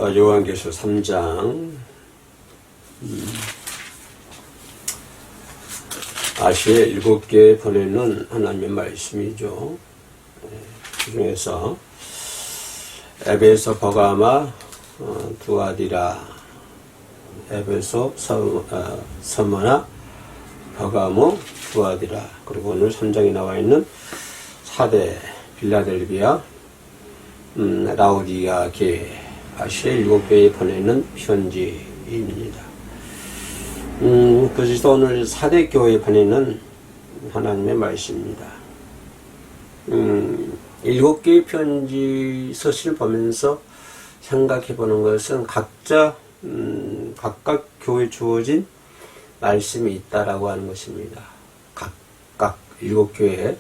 요한계시록 3장 아시아에 7개 보내는 하나님의 말씀이죠. 그 중에서 에베소, 버가마, 두아디라, 에베소, 서머나, 버가모, 두아디라, 그리고 오늘 3장에 나와 있는 4대 빌라델비아, 라오디아 계, 아시아 7개에 보내는 편지입니다. 그래서 오늘 4대 교회에 보내는 하나님의 말씀입니다. 7개의 편지 서신을 보면서 생각해 보는 것은 각각 교회에 주어진 말씀이 있다라고 하는 것입니다. 각각 7교회,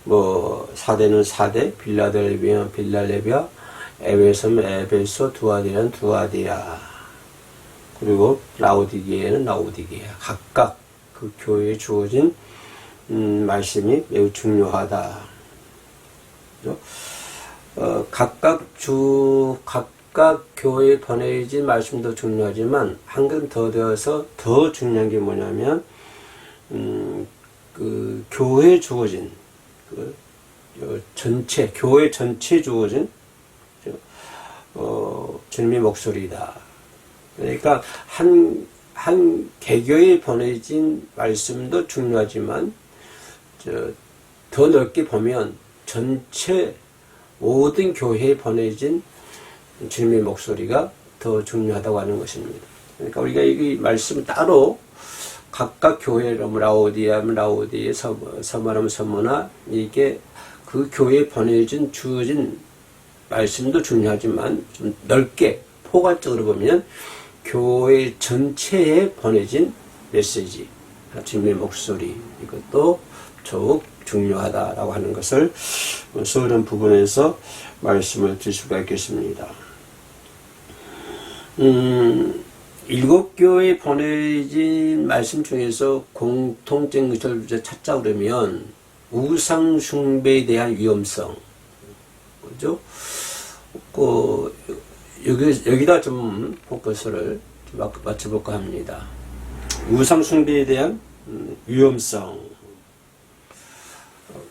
4대는 4대, 빌라델비아, 빌라델비아, 에베소는 에베소, 두아디라는 두아디라, 그리고 라오디게는 라오디게야. 각각 그 교회에 주어진 말씀이 매우 중요하다. 각각 교회에 보내진 말씀도 중요하지만 한 번 더 되어서 더 중요한 게 뭐냐면 그 교회에 주어진 전체 교회 전체에 주어진 주님의 목소리다. 그러니까 한 개교에 보내진 말씀도 중요하지만 더 넓게 보면 전체 모든 교회에 보내진 주님의 목소리가 더 중요하다고 하는 것입니다. 그러니까 우리가 이 말씀 따로 각각 교회로 라오디아면 라오디에, 서머나면 서머나, 이게 그 교회에 보내진 주어진 말씀도 중요하지만 좀 넓게 포괄적으로 보면 교회 전체에 보내진 메시지, 주님의 목소리, 이것도 더욱 중요하다라고 하는 것을 서론 부분에서 말씀을 드릴 수가 있겠습니다. 7교회에 보내진 말씀 중에서 공통적인 것을 찾자 그러면 우상 숭배에 대한 위험성, 그죠? 여기다 좀 포커스를 맞춰볼까 합니다. 우상 숭배에 대한 위험성.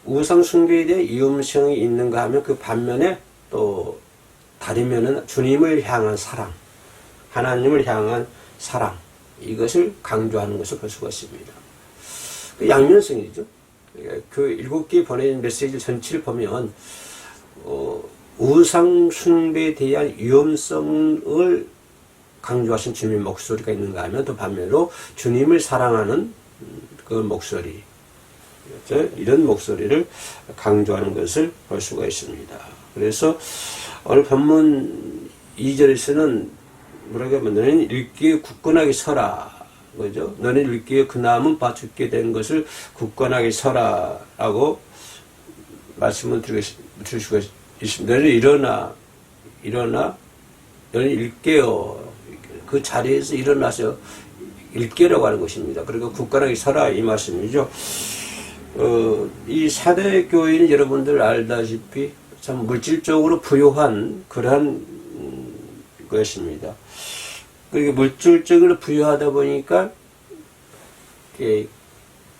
우상 숭배에 대한 위험성이 있는가 하면 그 반면에 또 다르면은 주님을 향한 사랑, 하나님을 향한 사랑, 이것을 강조하는 것을 볼 수가 있습니다. 그 양면성이죠. 그 7개 보내는 메시지 전체를 보면 우상 숭배에 대한 위험성을 강조하신 주님의 목소리가 있는가 하면 또 반면으로 주님을 사랑하는 그 목소리, 이런 목소리를 강조하는 것을 볼 수가 있습니다. 그래서 오늘 본문 2절에서는 뭐라고 하면 너는 일기에 굳건하게 서라, 그죠? 너는 일기에 그 남은 바 죽게 된 것을 굳건하게 서라 라고 말씀을 드릴 수가 있습니다. 너는 일어나 너는 일깨어, 그 자리에서 일어나서 일깨라고 하는 것입니다. 그리고 굳건하게 서라, 이 말씀이죠. 이 4대 교회는 여러분들 알다시피 참 물질적으로 부유한 그러한 것입니다. 그리고 물질적으로 부유하다 보니까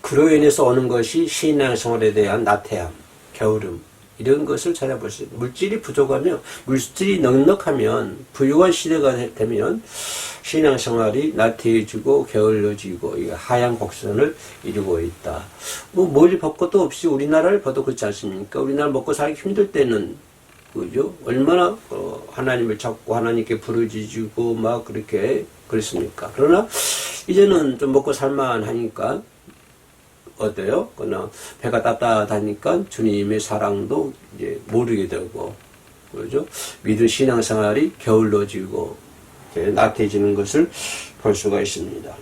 그로 인해서 오는 것이 신앙생활에 대한 나태함, 게으름, 이런 것을 찾아볼 수 있습니다. 물질이 부족하면, 물질이 넉넉하면, 부유한 시대가 되면 신앙생활이 나태해지고 게을러지고 하향 곡선을 이루고 있다. 뭘 볼 것도 없이 우리나라를 봐도 그렇지 않습니까? 우리나라 먹고 살기 힘들 때는 그죠? 얼마나 하나님을 찾고 하나님께 부르짖고 막 그렇게 그랬습니까? 그러나 이제는 좀 먹고 살만하니까 어때요? 그러나 배가 따뜻하니까 주님의 사랑도 이제 모르게 되고, 그죠? 믿음 신앙생활이 게을러지고 나태해지는 것을 볼 수가 있습니다.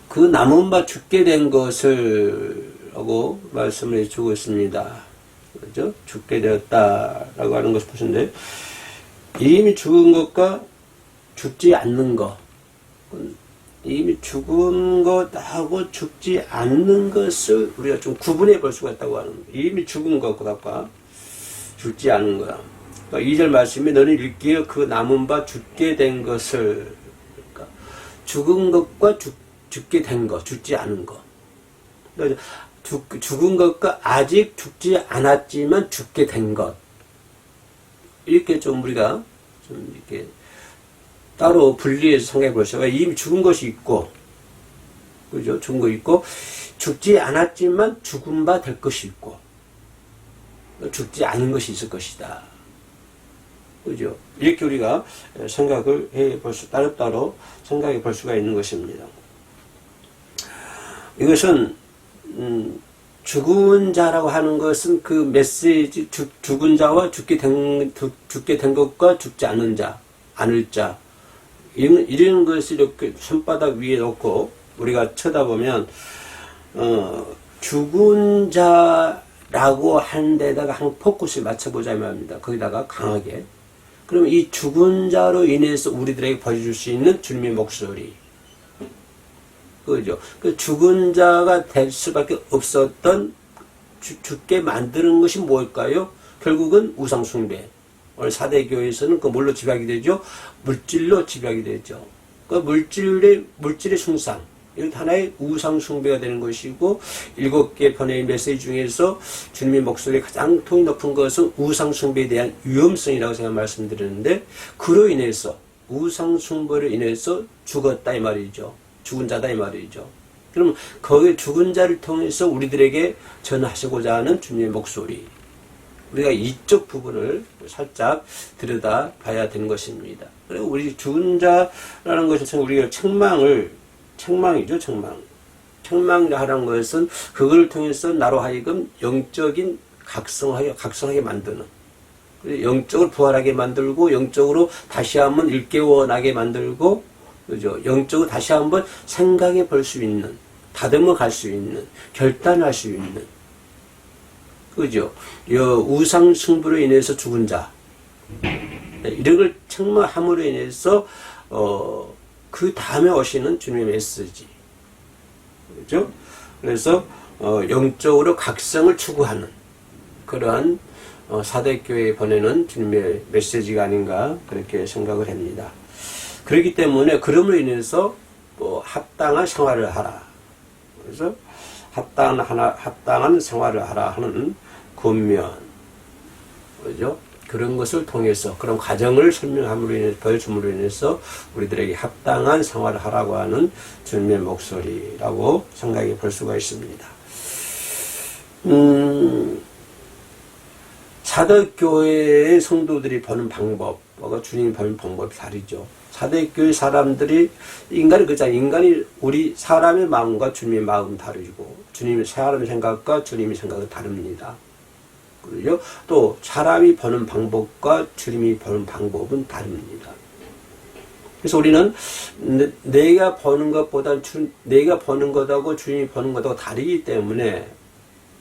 그 남은 바 죽게 된 것을 라고 말씀을 해주고 있습니다. 그죠? 죽게 되었다라고 하는 것을 보시는데, 이미 죽은 것과 죽지 않는 것, 이미 죽은 것하고 죽지 않는 것을 우리가 좀 구분해 볼 수가 있다고 하는 거예요. 이미 죽은 것과 죽지 않은 것. 그러니까 2절 말씀에 너는 일깨어 그 남은 바 죽게 된 것을, 그러니까 죽은 것과 죽게 된 것, 죽지 않은 것. 그러니까 죽은 것과 아직 죽지 않았지만 죽게 된 것. 이렇게 좀 우리가 좀 이렇게 따로 분리해서 생각해 보세요. 이미 죽은 것이 있고, 그죠? 죽은 거 있고, 죽지 않았지만 죽은 바 될 것이 있고, 죽지 않은 것이 있을 것이다. 그죠? 이렇게 우리가 생각을 해 볼 수, 따로따로 생각해 볼 수가 있는 것입니다. 이것은, 죽은 자라고 하는 것은 그 메시지, 죽은 자와 죽게 된 것과 죽지 않은 자, 않을 자, 이런 것을 이렇게 손바닥 위에 놓고 우리가 쳐다보면, 죽은 자라고 하는 데다가 한 포커스를 맞춰보자 말입니다. 거기다가 강하게. 그럼 이 죽은 자로 인해서 우리들에게 보여줄 수 있는 주님의 목소리. 그죠? 그 죽은 자가 될 수밖에 없었던 죽게 만드는 것이 뭘까요? 결국은 우상숭배. 오늘 사대교회에서는 그 뭘로 집약이 되죠? 물질로 집약이 되죠. 그 물질의 숭상. 이것 하나의 우상숭배가 되는 것이고, 7개 번외의 메시지 중에서 주님의 목소리가 가장 톤이 높은 것은 우상숭배에 대한 위험성이라고 제가 말씀드렸는데, 그로 인해서, 우상숭배로 인해서 죽었다 이 말이죠. 죽은 자다 이 말이죠. 그럼 거기 죽은 자를 통해서 우리들에게 전하시고자 하는 주님의 목소리. 우리가 이쪽 부분을 살짝 들여다 봐야 되는 것입니다. 그리고 우리 죽은 자라는 것은 우리가 책망이죠, 책망. 책망하라는 것은 그걸 통해서 나로 하여금 영적인 각성하게 만드는, 영적으로 부활하게 만들고, 영적으로 다시 한번 일깨워나게 만들고, 그죠? 영적으로 다시 한번 생각해 볼 수 있는, 다듬어 갈 수 있는, 결단할 수 있는, 그죠? 우상 승부로 인해서 죽은 자, 이런 걸 책망함으로 인해서 그 다음에 오시는 주님의 메시지, 그죠? 그래서 영적으로 각성을 추구하는 그러한 사대교회에 보내는 주님의 메시지가 아닌가 그렇게 생각을 합니다. 그렇기 때문에 그럼으로 인해서 합당한 생활을 하라. 그래서 합당한 생활을 하라 하는 권면, 그죠? 그런 것을 통해서, 그런 과정을 설명함으로 인해서, 보여줌으로 인해서 우리들에게 합당한 생활을 하라고 하는 주님의 목소리라고 생각해 볼 수가 있습니다. 사대교회의 성도들이 보는 방법과 주님이 보는 방법이 다르죠. 사대교회 사람들이, 인간이 우리 사람의 마음과 주님의 마음은 다르고, 사람의 생각과 주님의 생각은 다릅니다. 그리고 또 사람이 보는 방법과 주님이 보는 방법은 다릅니다. 그래서 우리는 내가 보는 것하고 주님이 보는 것하고 다르기 때문에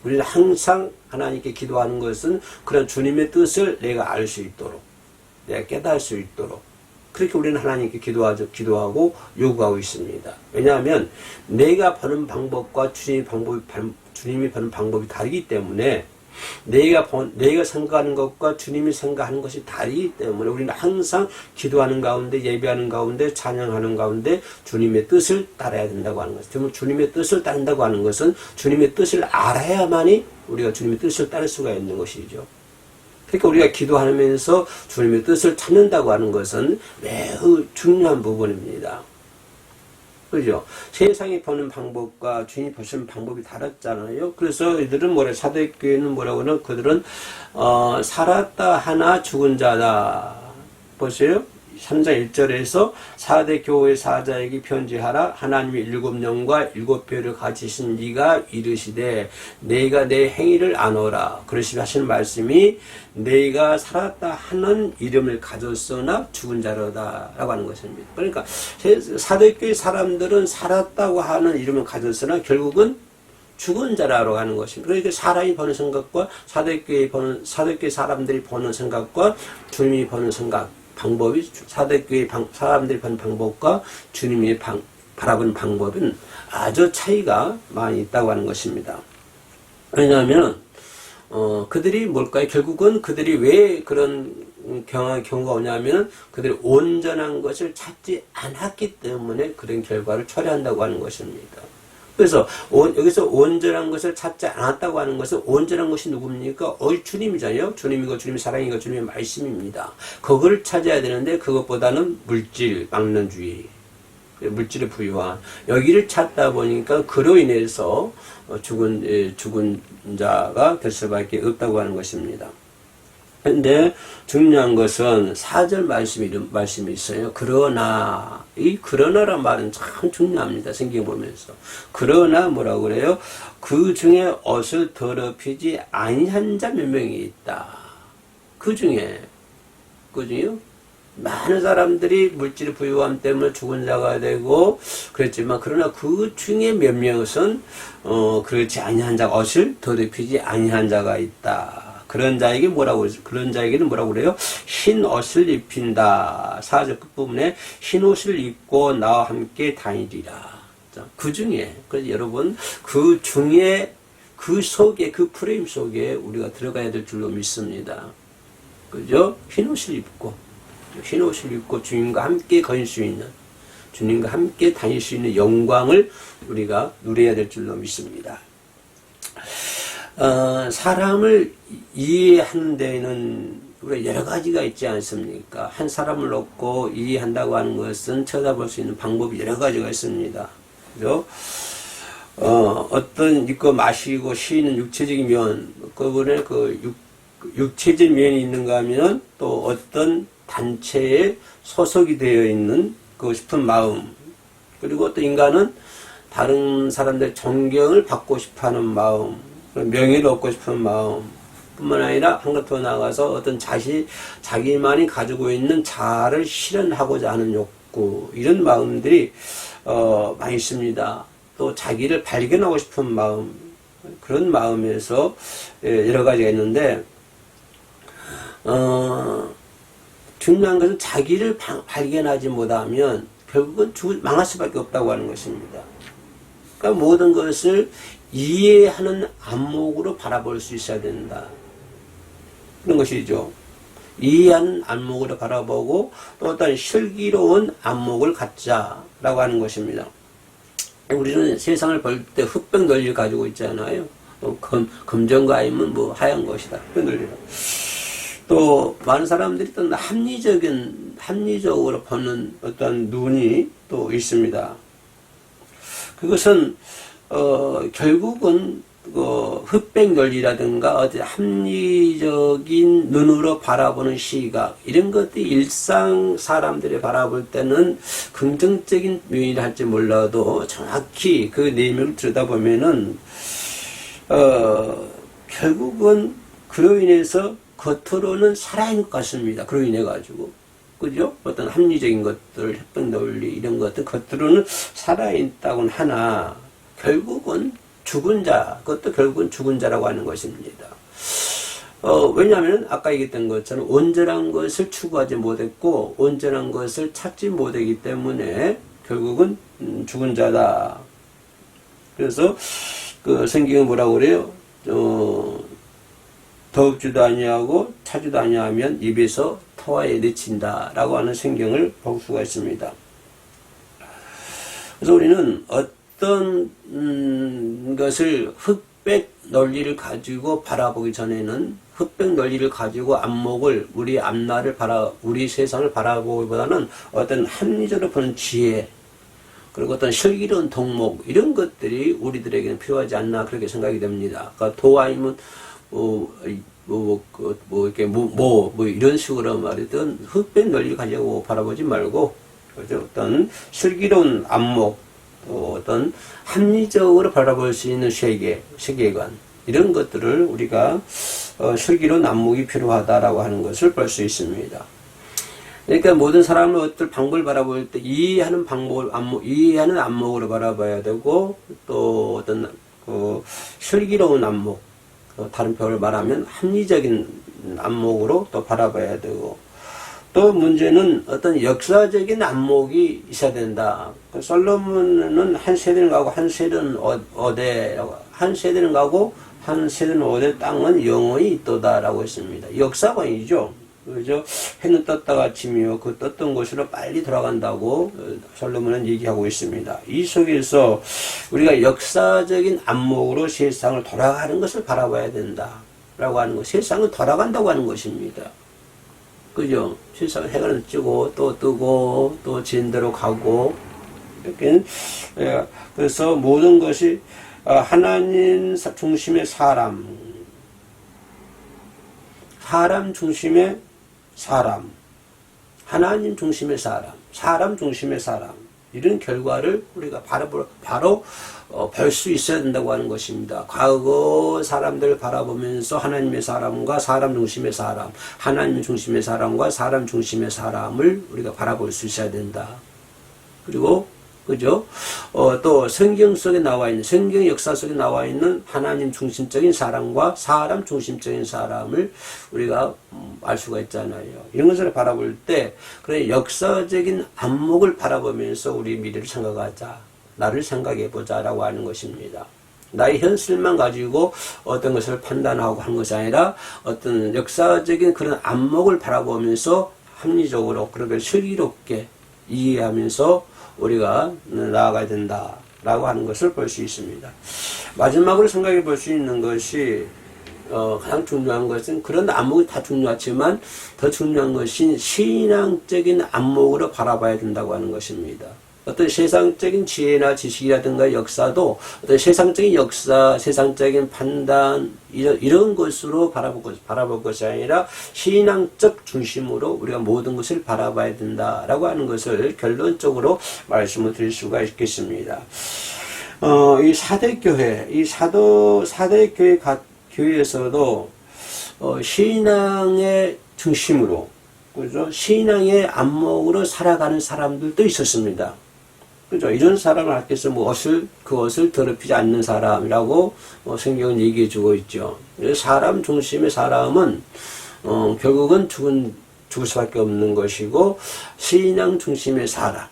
우리는 항상 하나님께 기도하는 것은 그런 주님의 뜻을 내가 알 수 있도록, 내가 깨달을 수 있도록, 그렇게 우리는 하나님께 기도하고 요구하고 있습니다. 왜냐하면 내가 보는 방법과 주님이 보는 방법이 다르기 때문에, 내가 생각하는 것과 주님이 생각하는 것이 다르기 때문에 우리는 항상 기도하는 가운데, 예배하는 가운데, 찬양하는 가운데 주님의 뜻을 따라야 된다고 하는 것이죠. 주님의 뜻을 따른다고 하는 것은 주님의 뜻을 알아야만이 우리가 주님의 뜻을 따를 수가 있는 것이죠. 그러니까 우리가 기도하면서 주님의 뜻을 찾는다고 하는 것은 매우 중요한 부분입니다. 그죠? 세상이 보는 방법과 주님이 보시는 방법이 다르잖아요. 그래서 이들은 사대교회는 뭐라고 하면 그들은 살았다 하나 죽은 자다. 보세요. 3장 1절에서 사대교회 사자에게 편지하라. 하나님의 7영과 7별을 가지신 네가 이르시되 내가 내 행위를 아노라. 그러시면 하시는 말씀이 내가 살았다 하는 이름을 가졌으나 죽은 자로다 라고 하는 것입니다. 그러니까 사대교회 사람들은 살았다고 하는 이름을 가졌으나 결국은 죽은 자라고 하는 것입니다. 그러니까 사람이 보는 생각과 사대교회 사람들이 보는 생각과 주님이 보는 생각, 방법이, 사대교회 사람들이 보는 방법과 주님이 바라보는 방법은 아주 차이가 많이 있다고 하는 것입니다. 왜냐하면 그들이 뭘까요? 결국은 그들이 왜 그런 경우가 오냐면은 그들이 온전한 것을 찾지 않았기 때문에 그런 결과를 초래한다고 하는 것입니다. 그래서 여기서 온전한 것을 찾지 않았다고 하는 것은 온전한 것이 누굽니까? 주님이잖아요. 주님이고 주님의 사랑이고 주님의 말씀입니다. 그거를 찾아야 되는데 그것보다는 물질, 막론주의, 물질의 부유한 여기를 찾다 보니까 그로 인해서 죽은 자가 될 수밖에 없다고 하는 것입니다. 근데 중요한 것은 4절 말씀이 있어요. 그러나, 이 그러나란 말은 참 중요합니다. 성경 보면서. 그러나 뭐라고 그래요? 그 중에 옷을 더럽히지 아니한 자 몇 명이 있다. 그 중에요? 많은 사람들이 물질의 부유함 때문에 죽은 자가 되고 그랬지만 그러나 그 중에 몇 명은 그렇지 아니한 자가 옷을 더럽히지 아니한 자가 있다. 그런 자에게는 뭐라고 그래요? 흰 옷을 입힌다. 4절 끝부분에 흰 옷을 입고 나와 함께 다니리라. 그 중에, 그래서 여러분, 그 중에, 그 속에, 그 프레임 속에 우리가 들어가야 될 줄로 믿습니다. 그죠? 흰 옷을 입고 주님과 함께 거닐 수 있는, 주님과 함께 다닐 수 있는 영광을 우리가 누려야 될 줄로 믿습니다. 사람을 이해하는 데에는 우리가 여러 가지가 있지 않습니까? 한 사람을 놓고 이해한다고 하는 것은 쳐다볼 수 있는 방법이 여러 가지가 있습니다. 그죠? 어떤 있고 마시고 쉬는 육체적인 면, 그분의 육체적인 면이 있는가 하면 또 어떤 단체에 소속이 되어 있는 싶은 마음, 그리고 또 인간은 다른 사람들의 존경을 받고 싶어 하는 마음, 명예를 얻고 싶은 마음 뿐만 아니라 한 것 더 나아가서 어떤 자기만이 가지고 있는 자아를 실현하고자 하는 욕구, 이런 마음들이 많이 있습니다. 또 자기를 발견하고 싶은 마음, 그런 마음에서 여러 가지가 있는데 중요한 것은 자기를 발견하지 못하면 결국은 망할 수밖에 없다고 하는 것입니다. 그러니까 모든 것을 이해하는 안목으로 바라볼 수 있어야 된다. 그런 것이죠. 이해하는 안목으로 바라보고 또 어떤 슬기로운 안목을 갖자라고 하는 것입니다. 우리는 세상을 볼 때 흑백 논리를 가지고 있잖아요. 또 검정과 아니면 뭐 하얀 것이다. 흑백 논리로. 또 많은 사람들이 또 합리적으로 보는 어떤 눈이 또 있습니다. 그것은 결국은 흑백 논리라든가 어떤 합리적인 눈으로 바라보는 시각, 이런 것들이 일상 사람들이 바라볼 때는 긍정적인 면이라 할지 몰라도 정확히 그 내면을 들여다보면은 결국은 그로 인해서 겉으로는 살아있는 것 같습니다. 그로 인해 가지고, 그죠? 어떤 합리적인 것들, 흑백 논리 이런 것들 겉으로는 살아있다고는 하나 결국은 죽은 자, 그것도 결국은 죽은 자라고 하는 것입니다. 왜냐하면 아까 얘기했던 것처럼 온전한 것을 추구하지 못했고 온전한 것을 찾지 못하기 때문에 결국은 죽은 자다. 그래서 그 성경은 뭐라고 그래요? 더럽지도 아니하고 차지도 아니하면 입에서 토하에 내친다 라고 하는 성경을 볼 수가 있습니다. 그래서 우리는 어떤 것을 흑백 논리를 가지고 바라보기 전에는 흑백 논리를 가지고 안목을, 우리 앞날을 우리 세상을 바라보기보다는 어떤 합리적으로 보는 지혜, 그리고 어떤 슬기로운 덕목, 이런 것들이 우리들에게는 필요하지 않나 그렇게 생각이 됩니다. 그러니까 도와이면 이런 식으로 말이든 흑백 논리를 가지고 바라보지 말고, 그죠? 어떤 슬기로운 안목, 또 어떤 합리적으로 바라볼 수 있는 세계관, 이런 것들을 우리가 슬기로운 안목이 필요하다라고 하는 것을 볼 수 있습니다. 그러니까 모든 사람은 어떤 방법을 바라볼 때 이해하는 이해하는 안목으로 바라봐야 되고, 또 어떤 슬기로운 안목, 다른 표현을 말하면 합리적인 안목으로 또 바라봐야 되고, 또 문제는 어떤 역사적인 안목이 있어야 된다. 솔로몬은 한 세대는 가고 한 세대는 한 세대는 가고 한 세대는 어디 땅은 영원히 있도다라고 했습니다. 역사관이죠. 그죠? 해는 떴다가 치며 그 떴던 곳으로 빨리 돌아간다고 솔로몬은 얘기하고 있습니다. 이 속에서 우리가 역사적인 안목으로 세상을 돌아가는 것을 바라봐야 된다. 라고 하는 것. 세상은 돌아간다고 하는 것입니다. 그죠? 세상은 해가 뜨고 또 뜨고 또 진대로 가고 이렇게. 그래서 모든 것이 하나님 중심의 사람 중심의 사람, 하나님 중심의 사람 중심의 사람, 이런 결과를 우리가 바로 볼 수 있어야 된다고 하는 것입니다. 과거 사람들을 바라보면서 하나님의 사람과 사람 중심의 사람, 하나님 중심의 사람과 사람 중심의 사람을 우리가 바라볼 수 있어야 된다. 그리고 그죠? 또 성경 속에 나와 있는, 성경 역사 속에 나와 있는 하나님 중심적인 사람과 사람 중심적인 사람을 우리가 알 수가 있잖아요. 이런 것을 바라볼 때, 그래, 역사적인 안목을 바라보면서 우리 미래를 생각하자. 나를 생각해보자. 라고 하는 것입니다. 나의 현실만 가지고 어떤 것을 판단하고 하는 것이 아니라 어떤 역사적인 그런 안목을 바라보면서 합리적으로, 그렇게 슬기롭게 이해하면서 우리가 나아가야 된다라고 하는 것을 볼 수 있습니다. 마지막으로 생각해 볼 수 있는 것이 가장 중요한 것은, 그런 안목이 다 중요하지만 더 중요한 것이 신앙적인 안목으로 바라봐야 된다고 하는 것입니다. 어떤 세상적인 지혜나 지식이라든가 역사도 어떤 세상적인 역사, 세상적인 판단 이런 것으로 바라볼 것이 아니라 신앙적 중심으로 우리가 모든 것을 바라봐야 된다라고 하는 것을 결론적으로 말씀을 드릴 수가 있겠습니다. 이 사대교회, 사대교회 교회에서도 신앙의 중심으로, 그죠? 신앙의 안목으로 살아가는 사람들도 있었습니다. 그죠? 이런 사람을 하께서 그것을 더럽히지 않는 사람이라고 성경은 얘기해 주고 있죠. 사람 중심의 사람은, 결국은 죽을 수밖에 없는 것이고, 신앙 중심의 사람.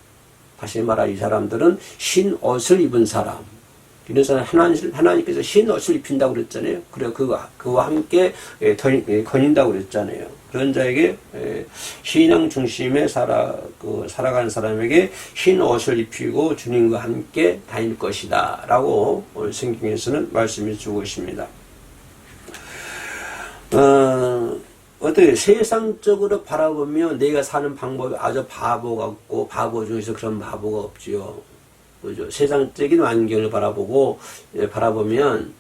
다시 말하, 이 사람들은 흰 옷을 입은 사람. 이런 사람, 하나님께서 흰 옷을 입힌다고 그랬잖아요. 그래, 그와 함께 거닌다고 그랬잖아요. 그런 자에게, 신앙 중심의 살아가는 사람에게 흰 옷을 입히고 주님과 함께 다닐 것이다. 라고 오늘 성경에서는 말씀해 주고 있습니다. 어떻게 세상적으로 바라보면 내가 사는 방법이 아주 바보 같고, 바보 중에서 그런 바보가 없지요. 그죠? 세상적인 환경을 바라보면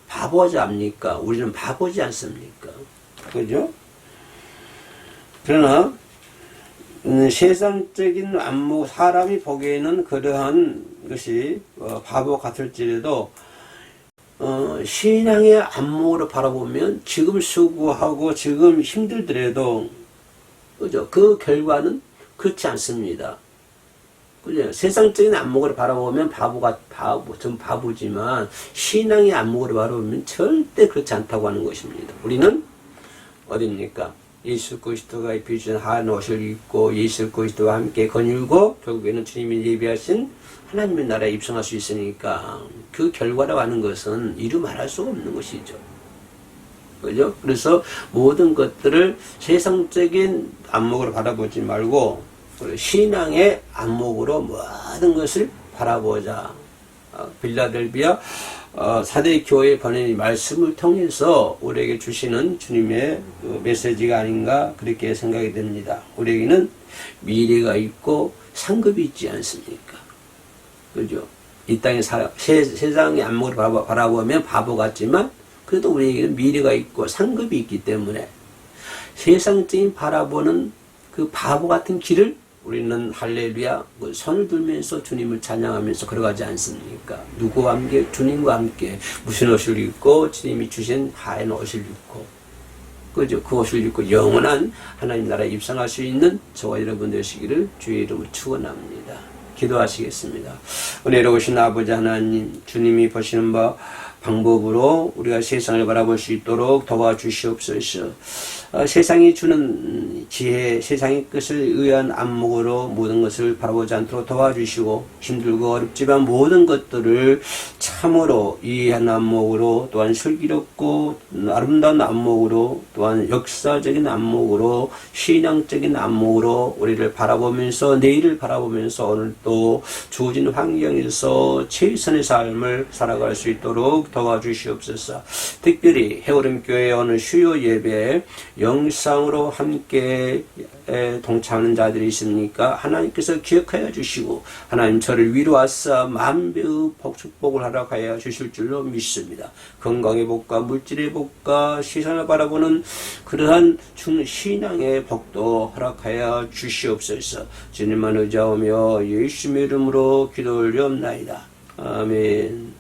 바보지 않습니까? 우리는 바보지 않습니까? 그죠? 그러나 세상적인 안목, 사람이 보기에는 그러한 것이 바보 같을지라도 신앙의 안목으로 바라보면 지금 수고하고 지금 힘들더라도, 그죠? 그 결과는 그렇지 않습니다. 그죠? 세상적인 안목으로 바라보면 좀 바보지만 신앙의 안목으로 바라보면 절대 그렇지 않다고 하는 것입니다. 우리는 어디입니까? 예수 그리스도가 입혀주신 하얀 옷을 입고 예수 그리스도와 함께 거닐고 결국에는 주님이 예비하신 하나님의 나라에 입성할 수 있으니까 그 결과라고 하는 것은 이루 말할 수 없는 것이죠. 그죠? 그래서 모든 것들을 세상적인 안목으로 바라보지 말고 신앙의 안목으로 모든 것을 바라보자. 빌라델비아 사대교회 보낸 말씀을 통해서 우리에게 주시는 주님의 그 메시지가 아닌가 그렇게 생각이 됩니다. 우리에게는 미래가 있고 상급이 있지 않습니까? 그죠? 이 땅의 세상의 안목으로 바라보면 바보 같지만 그래도 우리에게는 미래가 있고 상급이 있기 때문에 세상적인 바라보는 그 바보 같은 길을 우리는 할렐루야 손을 들면서 주님을 찬양하면서 걸어가지 않습니까? 누구와 함께? 주님과 함께 무슨 옷을 입고 주님이 주신 하얀 옷을 입고, 그죠? 그 옷을 입고 영원한 하나님 나라에 입성할 수 있는 저와 여러분 되시기를 주의 이름으로 축원합니다. 기도하시겠습니다. 은혜로우신 아버지 하나님, 주님이 보시는 바 방법으로 우리가 세상을 바라볼 수 있도록 도와주시옵소서. 세상이 주는 지혜, 세상의 것을 의한 안목으로 모든 것을 바라보지 않도록 도와주시고, 힘들고 어렵지만 모든 것들을 참으로 이해한 안목으로, 또한 슬기롭고 아름다운 안목으로, 또한 역사적인 안목으로, 신앙적인 안목으로 우리를 바라보면서, 내일을 바라보면서 오늘 또 주어진 환경에서 최선의 삶을 살아갈 수 있도록 도와주시옵소서. 특별히 해오름교회 오늘 수요 예배 영상으로 함께 동참하는 자들이 있으니까 하나님께서 기억하여 주시고, 하나님 저를 위로하사 만배의 축복을 허락하여 주실 줄로 믿습니다. 건강의 복과 물질의 복과 세상을 바라보는 그러한 신앙의 복도 허락하여 주시옵소서. 주님만 의지하며 예수님의 이름으로 기도 올리옵나이다. 아멘.